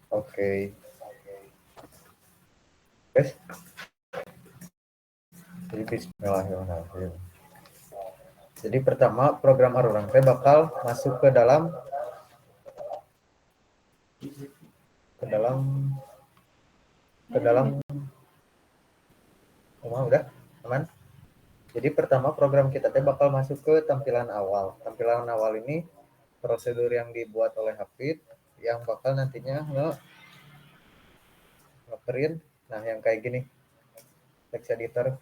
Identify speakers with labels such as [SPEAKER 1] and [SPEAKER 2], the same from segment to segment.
[SPEAKER 1] Oke. Guys, jadi bismillahirrahmanirrahim. Jadi pertama program Arurang teh bakal masuk ke dalam ke dalam ke dalam rumah udah aman. Jadi pertama program kita teh bakal masuk ke tampilan awal. Tampilan awal ini prosedur yang dibuat oleh Hafid yang bakal nantinya nge-print. Nah, yang kayak gini. Text editor.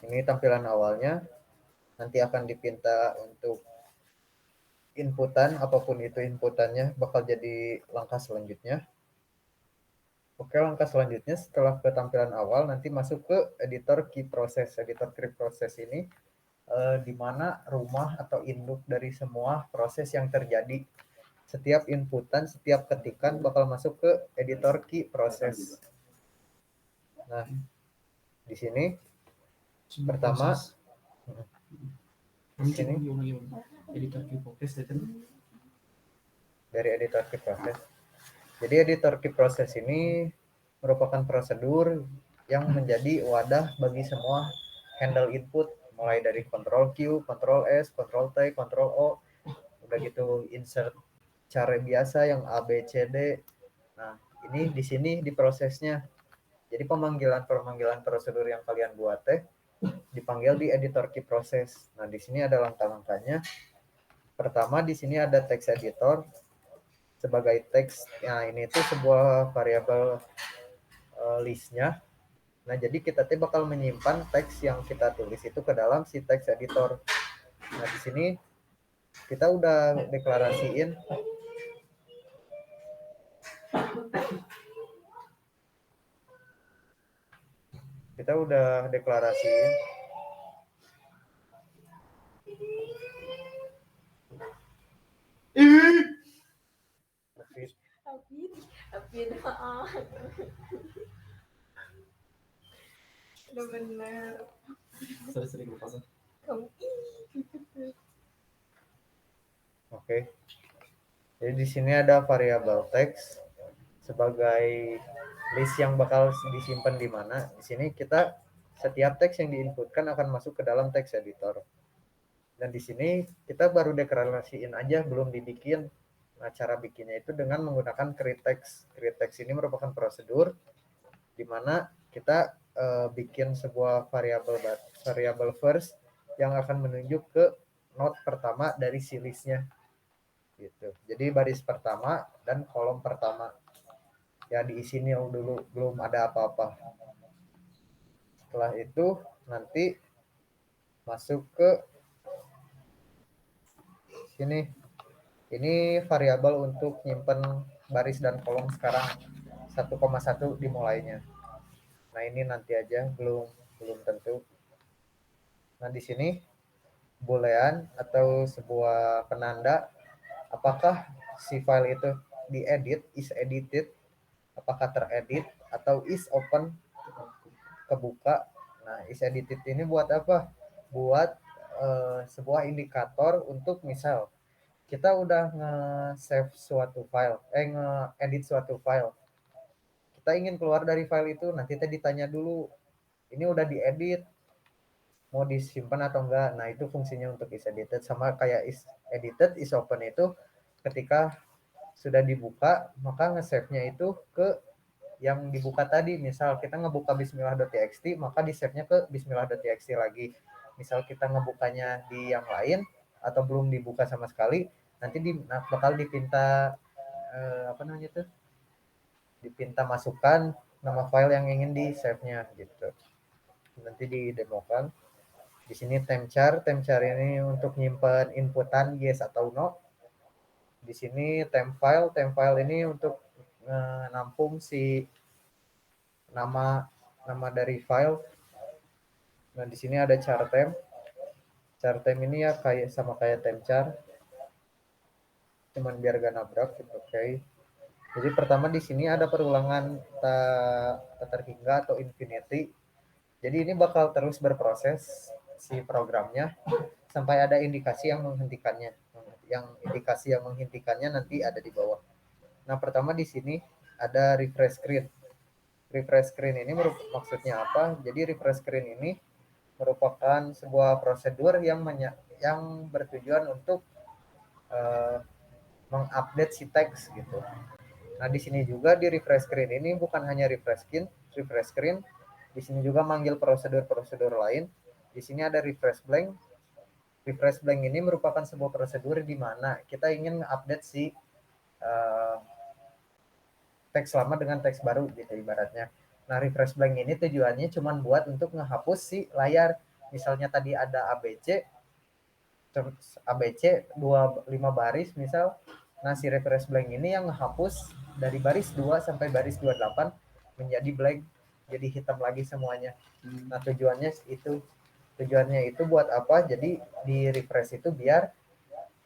[SPEAKER 1] Ini tampilan awalnya. Nanti akan dipinta untuk inputan, apapun itu inputannya bakal jadi langkah selanjutnya. Oke, langkah selanjutnya setelah ke tampilan awal nanti masuk ke editor key process. Editor key process ini di mana rumah atau induk dari semua proses yang terjadi. Setiap inputan, setiap ketikan bakal masuk ke editor key process. Nah, di sini pertama di sini dari editor key process. Jadi editor key process ini merupakan prosedur yang menjadi wadah bagi semua handle input mulai dari Ctrl Q, Ctrl S, Ctrl T, Ctrl O, udah gitu insert cara biasa yang A B C D. Nah, ini di sini di prosesnya. Jadi pemanggilan prosedur yang kalian buat teh dipanggil di editor key process. Nah, di sini ada langkah-langkahnya. Pertama di sini ada text editor sebagai teks. Nah, ini tuh sebuah variabel listnya. Nah, jadi kita tuh bakal menyimpan teks yang kita tulis itu ke dalam si text editor. Nah, di sini kita udah deklarasiin
[SPEAKER 2] udah bener.
[SPEAKER 3] Sering-sering lupa.
[SPEAKER 2] Kamu
[SPEAKER 1] Oke. Jadi di sini ada variabel teks sebagai list yang bakal disimpan di mana. Di sini kita setiap teks yang diinputkan akan masuk ke dalam teks editor. Dan di sini kita baru deklarasiin aja, belum dibikin. Nah, cara bikinnya itu dengan menggunakan create text. Create text ini merupakan prosedur di mana kita bikin sebuah variabel first yang akan menunjuk ke node pertama dari si listnya. Gitu. Jadi baris pertama dan kolom pertama. Ya diisi nil dulu, belum ada apa-apa. Setelah itu nanti masuk ke sini. Ini variabel untuk nyimpen baris dan kolom sekarang 1,1 dimulainya. Nah, ini nanti aja, belum tentu. Nah, di sini boolean atau sebuah penanda apakah si file itu diedit, is edited, apakah teredit atau is open, kebuka. Nah, is edited ini buat apa? Buat sebuah indikator untuk misal kita udah nge-save suatu file, nge-edit suatu file. Kita ingin keluar dari file itu, nanti kita ditanya dulu, ini udah diedit, mau disimpan atau enggak. Nah, itu fungsinya untuk is edited. Sama kayak is edited, is open itu ketika sudah dibuka, maka nge-save-nya itu ke yang dibuka tadi. Misal kita ngebuka bismillah.txt, maka di-save-nya ke bismillah.txt lagi. Misal kita ngebukanya di yang lain atau belum dibuka sama sekali, nanti bakal dipinta dipinta masukan nama file yang ingin di-save-nya gitu. Nanti didemokan. Di sini temchar ini untuk nyimpan inputan yes atau no. Di sini temp file ini untuk nampung si nama dari file. Nah, di sini ada char temp. Char temp ini ya sama kayak temchar. Cuman biar gak nabrak gitu, oke. Jadi pertama di sini ada perulangan tak terhingga atau infinity. Jadi ini bakal terus berproses si programnya sampai ada indikasi yang menghentikannya. Yang indikasi yang menghentikannya nanti ada di bawah. Nah, pertama di sini ada refresh screen. Refresh screen ini maksudnya apa? Jadi refresh screen ini merupakan sebuah prosedur yang bertujuan untuk mengupdate si teks gitu. Nah, di sini juga di refresh screen ini bukan hanya refresh screen, di sini juga manggil prosedur-prosedur lain. Di sini ada refresh blank. Refresh blank ini merupakan sebuah prosedur di mana kita ingin update si teks lama dengan teks baru gitu ibaratnya. Nah, refresh blank ini tujuannya cuma buat untuk ngehapus si layar. Misalnya tadi ada ABC, 5 baris misal. Nah, si refresh blank ini yang ngehapus dari baris 2 sampai baris 28 menjadi blank, jadi hitam lagi semuanya. Nah, tujuannya itu buat apa? Jadi di refresh itu biar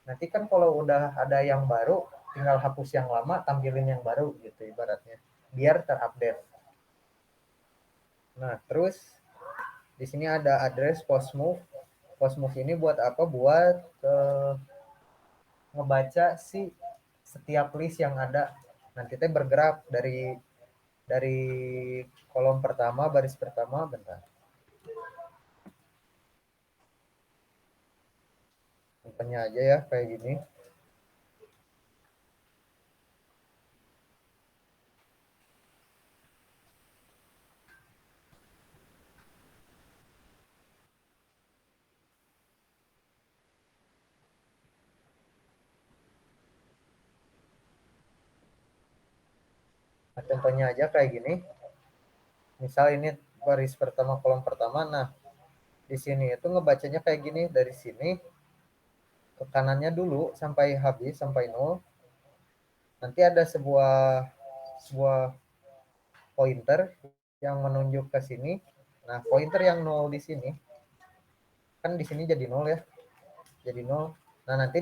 [SPEAKER 1] nanti kan kalau udah ada yang baru tinggal hapus yang lama, tampilin yang baru gitu ibaratnya, biar terupdate. Nah, terus di sini ada address post move. Post move ini buat apa? Buat ngebaca si setiap list yang ada. Nanti teh bergerak dari kolom pertama, baris pertama, bentar. Contohnya aja ya kayak gini. Nah, contohnya aja kayak gini. Misal ini baris pertama, kolom pertama. Nah, di sini itu ngebacanya kayak gini, dari sini ke kanannya dulu sampai habis, sampai nol. Nanti ada sebuah pointer yang menunjuk ke sini. Nah, pointer yang nol di sini kan di sini jadi nol ya, jadi nol. Nah, nanti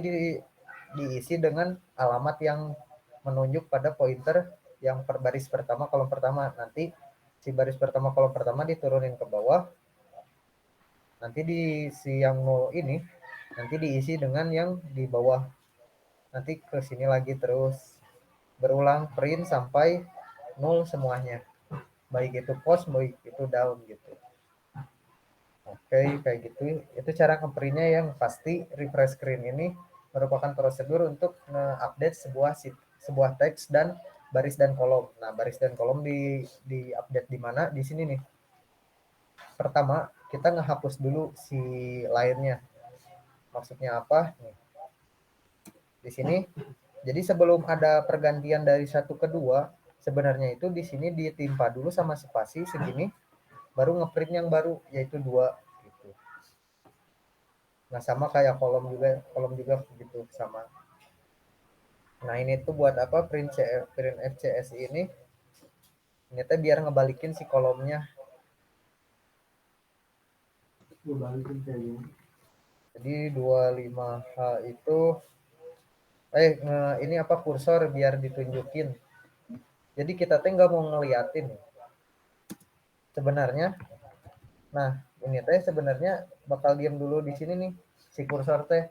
[SPEAKER 1] diisi dengan alamat yang menunjuk pada pointer yang per baris pertama, kolom pertama. Nanti si baris pertama, kolom pertama diturunin ke bawah. Nanti di si yang nol ini nanti diisi dengan yang di bawah. Nanti ke sini lagi terus berulang print sampai nol semuanya. Baik itu post, baik itu down gitu. Oke, kayak gitu. Itu cara ngeprintnya yang pasti. Refresh screen ini merupakan prosedur untuk nge-update sebuah teks dan baris dan kolom. Nah, baris dan kolom di update di mana? Di sini nih. Pertama, kita ngehapus dulu si lainnya. Maksudnya apa? Nih. Di sini. Jadi sebelum ada pergantian dari satu ke dua, sebenarnya itu di sini ditimpa dulu sama spasi segini, baru ngeprint yang baru yaitu 2 gitu. Nah, sama kayak kolom juga gitu sama. Nah, ini tuh buat apa? Print FCSI ini ternyata biar ngebalikin si kolomnya.
[SPEAKER 3] Gue balikin kayak gini.
[SPEAKER 1] Jadi 25H itu ini apa, kursor biar ditunjukin. Jadi kita teh nggak mau ngeliatin sebenarnya. Nah, ini teh sebenarnya bakal diam dulu di sini nih si kursor teh.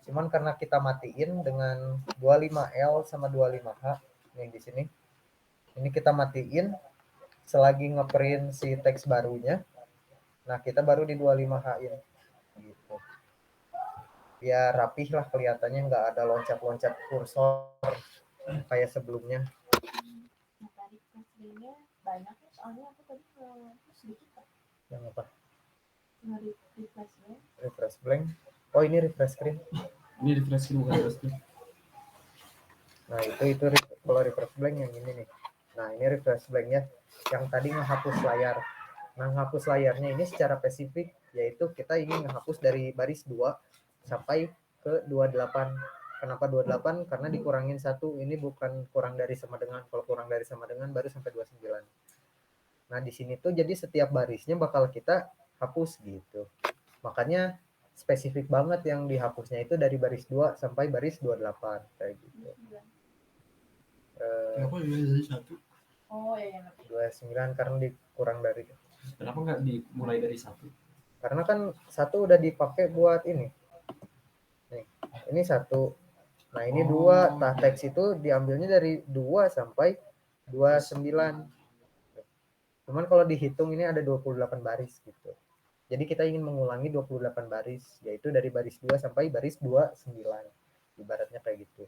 [SPEAKER 1] Cuman karena kita matiin dengan 25L sama 25H nih di sini. Ini kita matiin selagi ngeprint si teks barunya. Nah, kita baru di 25H-in gitu. Biar rapih lah kelihatannya, nggak ada loncat-loncat kursor kayak sebelumnya.
[SPEAKER 2] Nah, tadi screen-nya banyak ya, soalnya aku tadi sedikit kok.
[SPEAKER 1] Yang apa?
[SPEAKER 2] Refresh blank.
[SPEAKER 1] Refresh blank. Oh, ini refresh screen.
[SPEAKER 3] Ini refresh screen bukan refresh screen.
[SPEAKER 1] Nah, itu kalau refresh blank yang ini nih. Nah, ini refresh blank ya. Yang tadi ngehapus layar. Nah, ngehapus layarnya ini secara spesifik, yaitu kita ingin ngehapus dari baris 2 sampai ke 28. Kenapa 28? Karena dikurangin 1. Ini bukan kurang dari sama dengan. Kalau kurang dari sama dengan baru sampai 29. Nah, di sini tuh jadi setiap barisnya bakal kita hapus gitu. Makanya spesifik banget yang dihapusnya itu dari baris 2 sampai baris 28 kayak gitu.
[SPEAKER 3] Kenapa dari 1?
[SPEAKER 2] Oh ya,
[SPEAKER 1] 29 karena dikurang dari.
[SPEAKER 3] Kenapa nggak dimulai dari 1?
[SPEAKER 1] Karena kan 1 udah dipakai buat ini. Nih, ini 1. Nah ini 2, tah teks itu diambilnya dari 2 sampai 29. Cuman kalau dihitung ini ada 28 baris gitu. Jadi kita ingin mengulangi 28 baris, yaitu dari baris 2 sampai baris 29. Ibaratnya kayak gitu.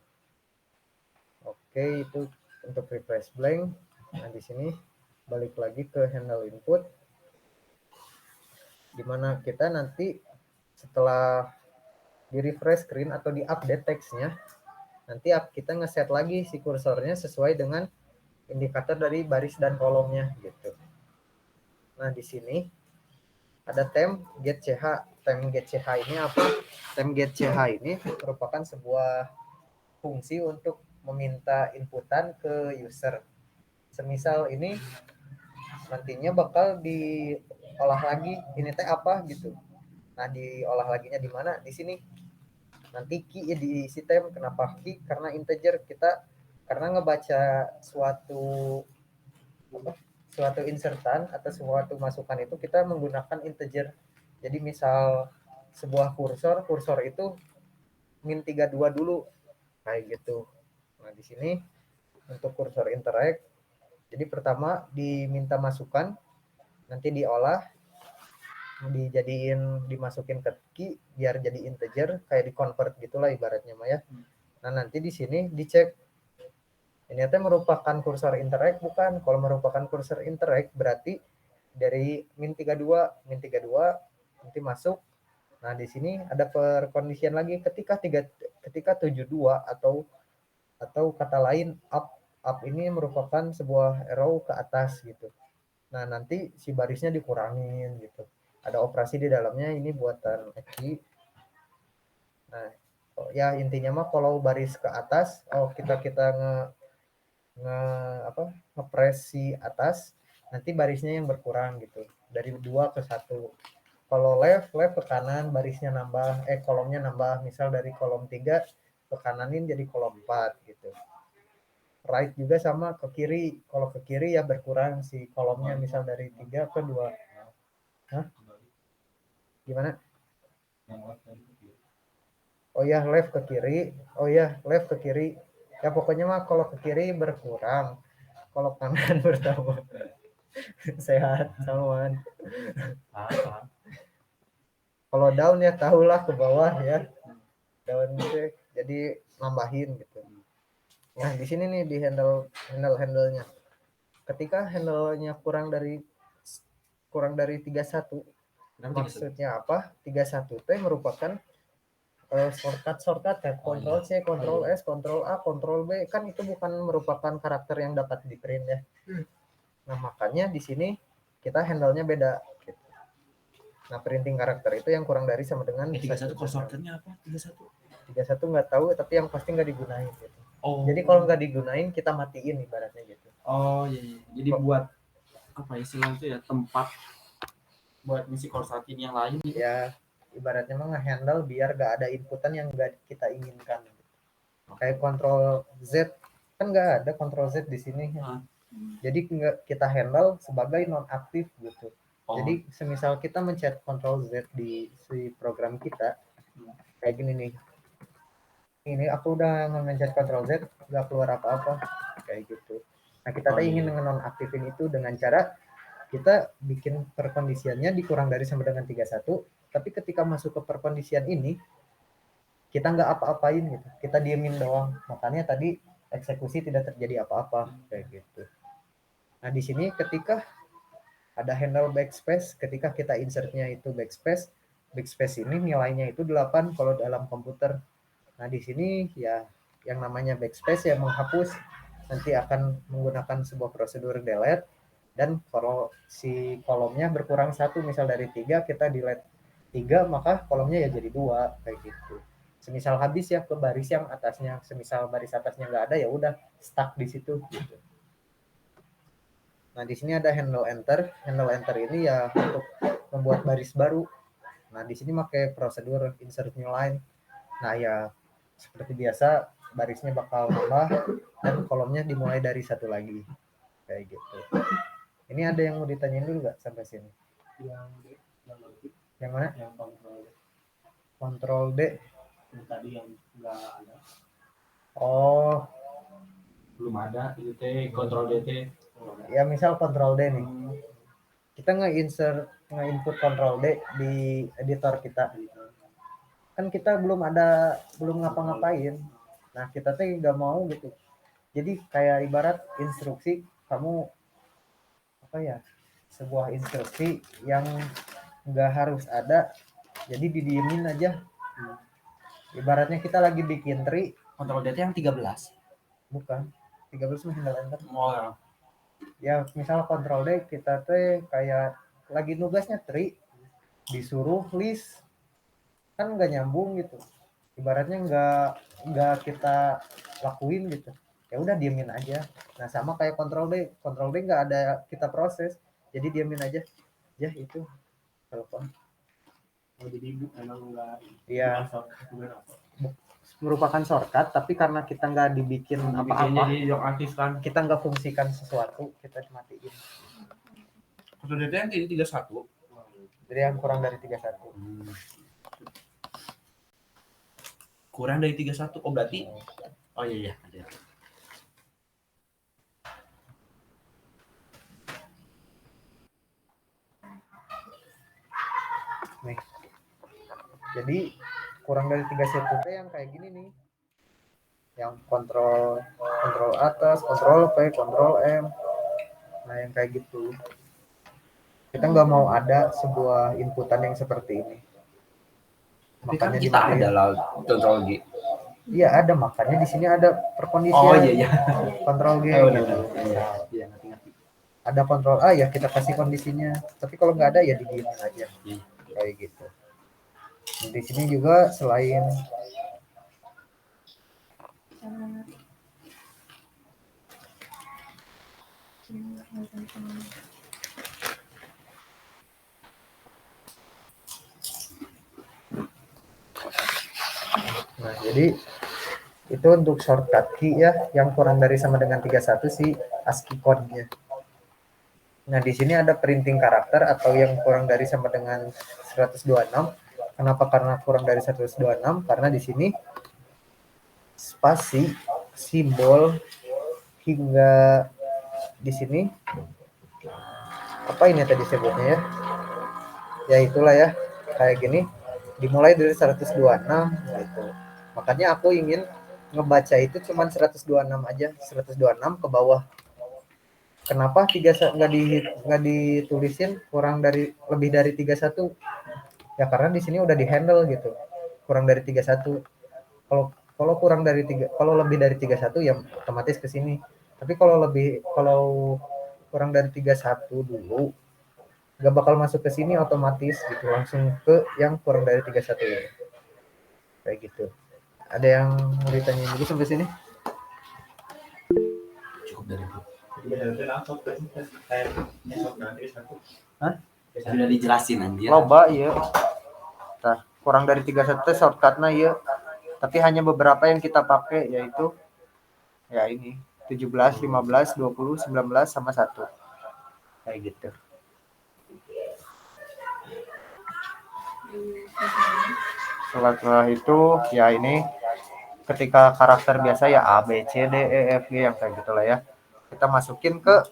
[SPEAKER 1] Oke, itu untuk refresh blank. Nah, di sini balik lagi ke handle input. Dimana kita nanti setelah di refresh screen atau di update teksnya, nanti kita ngeset lagi si kursornya sesuai dengan indikator dari baris dan kolomnya gitu. Nah, di sini ada temp get ch. Temp get ch ini apa? Temp get ch ini merupakan sebuah fungsi untuk meminta inputan ke user. Semisal ini nantinya bakal diolah lagi, ini teh apa gitu. Nah, diolah laginya di mana? Di sini. Nanti key ya diisi tem. Kenapa key? Karena integer kita karena ngebaca suatu apa? Suatu insertan atau suatu masukan itu kita menggunakan integer. Jadi misal sebuah kursor itu -32 dulu kayak gitu. Nah, di sini untuk kursor interact, jadi pertama diminta masukan, nanti diolah, dimasukin ke key biar jadi integer, kayak di convert gitulah ibaratnya Maya. Nah, nanti di sini dicek ini merupakan kursor interact bukan. Kalau merupakan kursor interact berarti dari -32 nanti masuk. Nah, di sini ada perkondisian lagi ketika 72 atau kata lain up ini merupakan sebuah arrow ke atas gitu. Nah, nanti si barisnya dikurangin gitu. Ada operasi di dalamnya, ini buatan Eki. Nah, ya intinya mah kalau baris ke atas, kita ngepress si atas, nanti barisnya yang berkurang gitu. Dari 2 ke 1. Kalau left ke kanan barisnya nambah, kolomnya nambah. Misal dari kolom 3 ke kananin jadi kolom 4 gitu. Right juga sama ke kiri. Kalau ke kiri ya berkurang si kolomnya, misal dari 3 ke 2. Hah? Gimana? Oh ya, left ke kiri. Oh ya, left ke kiri. Ya pokoknya mah kalau ke kiri berkurang. Kalau kanan bertambah. Sehat, samaan. Kalau down ya tahulah ke bawah ya. Down gitu. Jadi nambahin gitu. Nah, di sini nih di handle-nya. Ketika handle-nya kurang dari 31, maksudnya apa? 31 itu merupakan shortcut ya, Ctrl C, Ctrl S, Ctrl A, Ctrl B, kan itu bukan merupakan karakter yang dapat di print ya. Nah, makanya di sini kita handle-nya beda gitu. Nah, printing karakter itu yang kurang dari sama dengan
[SPEAKER 3] 31 shortcut-nya apa? 31
[SPEAKER 1] nggak tahu, tapi yang pasti nggak digunain gitu. Jadi kalau nggak digunain kita matiin ibaratnya gitu.
[SPEAKER 3] Oh iya. Jadi buat apa istilah itu ya, tempat buat ngisi korsor yang lain gitu.
[SPEAKER 1] Ya, ibaratnya mah nge-handle biar nggak ada inputan yang nggak kita inginkan. Kayak Ctrl Z kan nggak ada Ctrl Z di sini. Jadi kita handle sebagai non-aktif gitu. Jadi semisal kita mencet Ctrl Z di si program kita, kayak gini nih. Ini aku udah mencet Ctrl Z, nggak keluar apa-apa, kayak gitu. Nah, kita ingin nonaktifin itu dengan cara kita bikin perkondisiannya dikurang dari sama dengan 31, tapi ketika masuk ke perkondisian ini, kita nggak apa-apain gitu. Kita diemin doang. Makanya tadi eksekusi tidak terjadi apa-apa, kayak gitu. Nah, di sini ketika ada handle backspace, ketika kita insertnya itu backspace ini nilainya itu 8 kalau dalam komputer. Nah, di sini ya yang namanya backspace ya menghapus, nanti akan menggunakan sebuah prosedur delete, dan kalau si kolomnya berkurang 1, misal dari 3 kita delete 3, maka kolomnya ya jadi 2 kayak gitu. Semisal habis ya ke baris yang atasnya, semisal baris atasnya nggak ada ya udah stuck di situ gitu. Nah, di sini ada handle enter. Handle enter ini ya untuk membuat baris baru. Nah, di sini pakai prosedur insert new line. Nah, ya seperti biasa barisnya bakal nambah dan kolomnya dimulai dari 1 lagi. Kayak gitu. Ini ada yang mau ditanyain dulu nggak sampai sini? Yang mana? Yang Ctrl D.
[SPEAKER 3] Yang tadi yang nggak ada.
[SPEAKER 1] Oh,
[SPEAKER 3] belum ada itu teh kontrol DT.
[SPEAKER 1] ya misal Control D nih. Kita nge-input Control D di editor kita. Kan kita belum ngapa-ngapain. Nah, kita tuh nggak mau gitu. Jadi kayak ibarat instruksi kamu apa ya? Sebuah instruksi yang nggak harus ada, jadi didiemin aja. Ibaratnya kita lagi bikin tree,
[SPEAKER 3] Kontrol DT yang 13.
[SPEAKER 1] bukan 13 mah tinggal enter.
[SPEAKER 3] Oh ya.
[SPEAKER 1] Ya misal Control D kita tuh kayak lagi nugasnya tree, disuruh list, kan nggak nyambung gitu. Ibaratnya nggak kita lakuin gitu, ya udah diemin aja. Nah sama kayak Control D nggak ada kita proses, jadi diemin aja. Ya itu telepon.
[SPEAKER 3] Oh, jadi emang enggak
[SPEAKER 1] Iya, merupakan shortcut, tapi karena kita nggak dibikin apa-apa,
[SPEAKER 3] jadi yang aktif kan.
[SPEAKER 1] kita nggak fungsikan sesuatu, kita matiin.
[SPEAKER 4] Kontrol DT yang 31.
[SPEAKER 1] Jadi yang kurang dari 31.
[SPEAKER 4] Kurang dari 31. Oh berarti
[SPEAKER 3] Oh iya ada.
[SPEAKER 1] Nih. Jadi kurang dari 31 itu yang kayak gini nih. Yang kontrol atas, kontrol P, kontrol M. Nah, yang kayak gitu. Kita nggak mau ada sebuah inputan yang seperti ini.
[SPEAKER 4] tapi kan
[SPEAKER 1] Makanya
[SPEAKER 4] kita
[SPEAKER 1] dimatiin.
[SPEAKER 4] ada lah kontrol G.
[SPEAKER 1] Iya ada, makanya di sini ada perkondisian.
[SPEAKER 3] Oh iya.
[SPEAKER 1] Kontrol G
[SPEAKER 3] Oh,
[SPEAKER 1] gitu.
[SPEAKER 3] Iya ngerti.
[SPEAKER 1] Ada kontrol A ya kita kasih kondisinya. Tapi kalau nggak ada ya didiemin aja. Kayak gitu. Di sini juga selain nah, jadi itu untuk shortcut key ya, yang kurang dari sama dengan 31 sih ASCII code-nya. Nah, di sini ada printing karakter atau yang kurang dari sama dengan 126. Kenapa? Karena kurang dari 126 karena di sini spasi, simbol hingga di sini apa ini tadi sebutnya ya? Ya itulah ya, kayak gini dimulai dari 126 gitu. Makanya aku ingin ngebaca itu cuma 126 aja, 126 ke bawah. Kenapa nggak ditulisin kurang dari lebih dari 31? Ya karena di sini udah di-handle gitu. Kurang dari 31. Kalau kalau kurang dari kalau lebih dari 31 ya otomatis ke sini. Tapi kalau kurang dari 31 dulu nggak bakal masuk ke sini otomatis gitu, langsung ke yang kurang dari 31 ya. Kayak gitu. Ada yang mau ditanyain dulu sampai sini?
[SPEAKER 4] Cukup dari itu.
[SPEAKER 1] Hah?
[SPEAKER 3] Sudah dijelasin anjir.
[SPEAKER 1] Loba iya. Nah, kurang dari 31 shortcutnya iya. Tapi hanya beberapa yang kita pakai yaitu ya ini 17, 15, 20, 19 sama 1. Kayak gitu. Setelah itu ya ini ketika karakter biasa ya A, B, C, D, E, F, G yang kayak gitulah ya. Kita masukin ke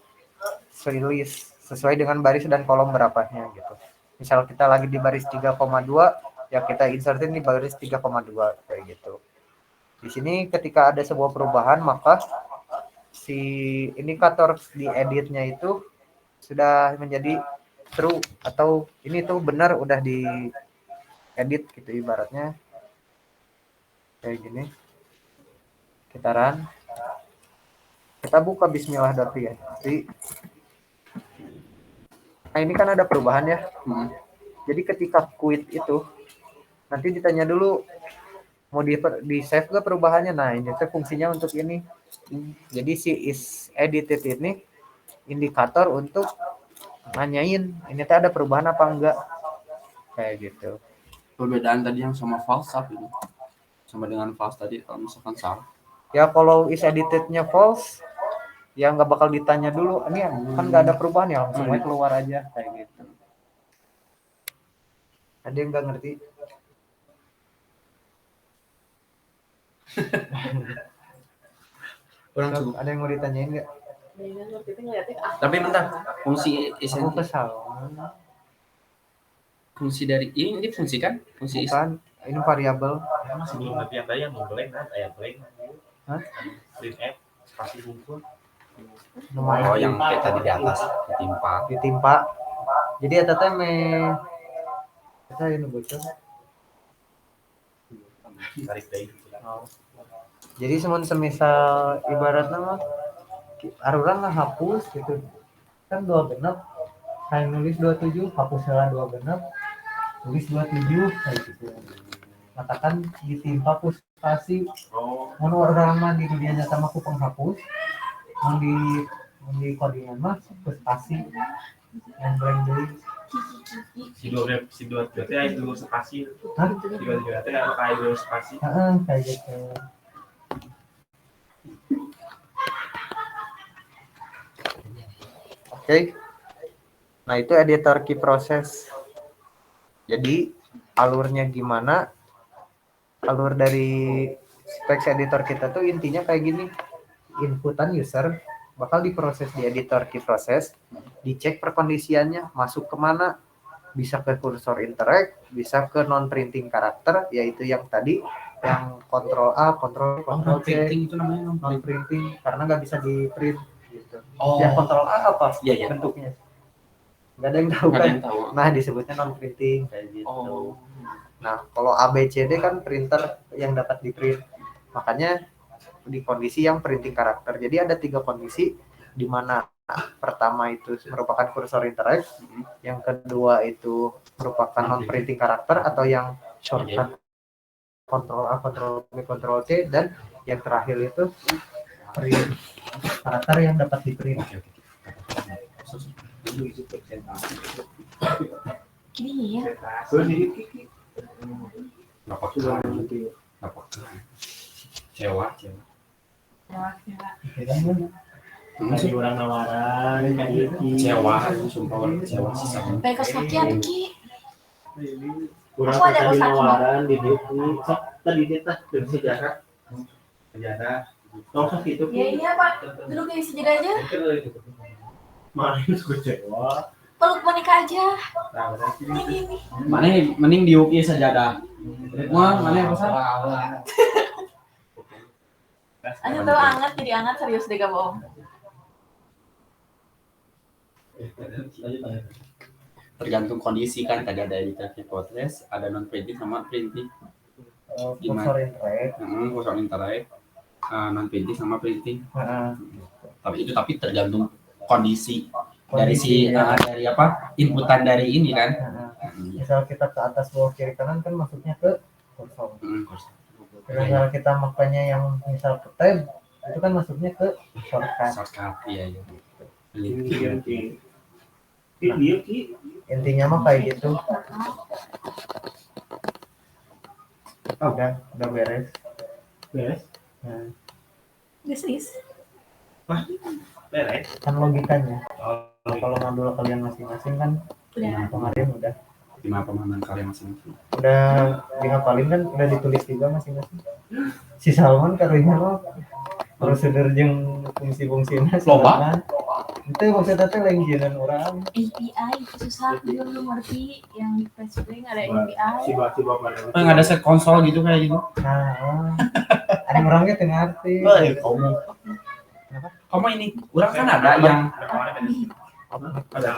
[SPEAKER 1] list sesuai dengan baris dan kolom berapanya gitu. Misal kita lagi di baris 3,2 ya kita insertin di baris 3,2 kayak gitu. Di sini ketika ada sebuah perubahan maka si indikator di editnya itu sudah menjadi true atau ini tuh benar udah di edit gitu ibaratnya kayak gini. Kita run, kita buka bismillah.php. Nah ini kan ada perubahan ya. Jadi ketika quit itu nanti ditanya dulu mau di save gak perubahannya. Nah ini tuh fungsinya untuk ini. Jadi si is edited ini indikator untuk nanyain ini tuh ada perubahan apa enggak kayak gitu.
[SPEAKER 3] Perbedaan tadi yang sama false up ini sama dengan false tadi kalau misalkan salah.
[SPEAKER 1] Ya kalau is editednya false ya nggak bakal ditanya dulu, ini kan nggak ada perubahan ya langsung aja keluar aja kayak gitu. Ada yang nggak ngerti?
[SPEAKER 3] kurang
[SPEAKER 1] Sok,
[SPEAKER 3] cukup.
[SPEAKER 1] ada yang mau ditanyain nggak?
[SPEAKER 3] Tapi bentar, fungsi
[SPEAKER 1] Aku
[SPEAKER 3] esensi,
[SPEAKER 1] kesal.
[SPEAKER 3] fungsi dari ini fungsi kan? Fungsi
[SPEAKER 1] Bukan, ini variabel.
[SPEAKER 5] Sebelum latihan tadi yang mau blank kan, blank.
[SPEAKER 1] Hah?
[SPEAKER 5] Print F, spasi hukum.
[SPEAKER 4] Oh, yang kayak tadi di atas ditimpa.
[SPEAKER 1] Ditimpa. Jadi eta teh kita ini bocor.
[SPEAKER 5] Tarik dari
[SPEAKER 1] Jadi semisal ibaratnya mah arurang nggak hapus gitu kan 2 genep saya nulis 27 hapus salah 2 genep tulis 27 kayak gitu katakan ditimpa spasi mun orang mah di dunia nyata mah ku penghapus mun di codingan mah spasi yang blank deui
[SPEAKER 5] si dua teh itu spasi.
[SPEAKER 1] Hah?
[SPEAKER 5] Tiga teh ada kayak spasi.
[SPEAKER 1] Heeh kayak gitu. Oke. Nah, itu editor key process. Jadi, alurnya gimana? Alur dari specs editor kita tuh intinya kayak gini. Inputan user bakal diproses di editor key process, dicek perkondisiannya, masuk kemana, bisa ke kursor interact, bisa ke non-printing karakter, yaitu yang tadi, yang kontrol A, kontrol C,
[SPEAKER 3] itu namanya
[SPEAKER 1] non-printing, karena nggak bisa di-print. Gitu.
[SPEAKER 3] Oh.
[SPEAKER 1] Ya kontrol A apa
[SPEAKER 3] Iya.
[SPEAKER 1] bentuknya? Nggak ada yang tahu
[SPEAKER 3] Nggak ada
[SPEAKER 1] kan?
[SPEAKER 3] yang tahu.
[SPEAKER 1] Nah disebutnya non printing kayak gitu.
[SPEAKER 3] Oh.
[SPEAKER 1] Nah kalau ABCD kan printer yang dapat di print, makanya di kondisi yang printing karakter. Jadi ada 3 kondisi di mana pertama itu merupakan kursor interact, yang kedua itu merupakan non printing karakter atau yang shortcut kontrol A, kontrol B, kontrol C, dan yang terakhir itu print karakter yang dapat di print.
[SPEAKER 2] Gini ya.
[SPEAKER 4] Cewa.
[SPEAKER 5] Masih orang nawaran kan
[SPEAKER 4] Cewa, sumpah orang kecewa sih sama.
[SPEAKER 2] Kayak kos kaki ada Ki.
[SPEAKER 5] kurang
[SPEAKER 2] Aku ada
[SPEAKER 5] tadi
[SPEAKER 2] kos kaki.
[SPEAKER 5] nawaran di buku sok tadi kita dari sejarah tong sok itu
[SPEAKER 2] Iya Pak. Duduk di sejadah aja.
[SPEAKER 5] main kecewa
[SPEAKER 2] Peluk boneka aja.
[SPEAKER 5] nah
[SPEAKER 2] Ini.
[SPEAKER 3] Mana mending diuki sajadah. Wah, mana yang besar?
[SPEAKER 2] Ayo tahu anget jadi anget serius deh gak bohong.
[SPEAKER 3] Tergantung kondisi kan, tadi ada editor key process, ada non printing sama printing.
[SPEAKER 1] Kursor interact.
[SPEAKER 3] Kursor interact, non printing sama printing.
[SPEAKER 1] Nah,
[SPEAKER 3] Tapi tergantung kondisi dari
[SPEAKER 1] Kondisi, ya.
[SPEAKER 3] dari apa inputan dari ini kan.
[SPEAKER 1] Misal kita ke atas bawah kiri kanan kan masuknya ke kursor.
[SPEAKER 3] Kursor.
[SPEAKER 1] Kalau kita makanya yang misal ke tab itu kan masuknya ke shortcut.
[SPEAKER 3] Shortcut, iya.
[SPEAKER 1] Intinya mah kayak gitu. Oh, udah beres.
[SPEAKER 5] beres
[SPEAKER 1] Nah,
[SPEAKER 2] Serius.
[SPEAKER 5] beres
[SPEAKER 1] kan logikanya. Kalau modul kalian masing-masing kan
[SPEAKER 2] Udah.
[SPEAKER 1] kemarin udah
[SPEAKER 3] Gimana pemahaman kalian masing-masing?
[SPEAKER 1] dihafalin kan, udah ditulis juga masing-masing. Si Salman katanya lo prosedur jeung fungsi-fungsina
[SPEAKER 3] Loba.
[SPEAKER 1] itu maksudnya teh lain jieun orang.
[SPEAKER 2] API itu susah dia belum ngerti yang di Facebook ada API.
[SPEAKER 5] coba pada
[SPEAKER 3] Nggak ada set konsol gitu kayak gitu.
[SPEAKER 1] Nah, ada orangnya teu ngarti.
[SPEAKER 3] Kamu ini, orang kan ada yang
[SPEAKER 5] ada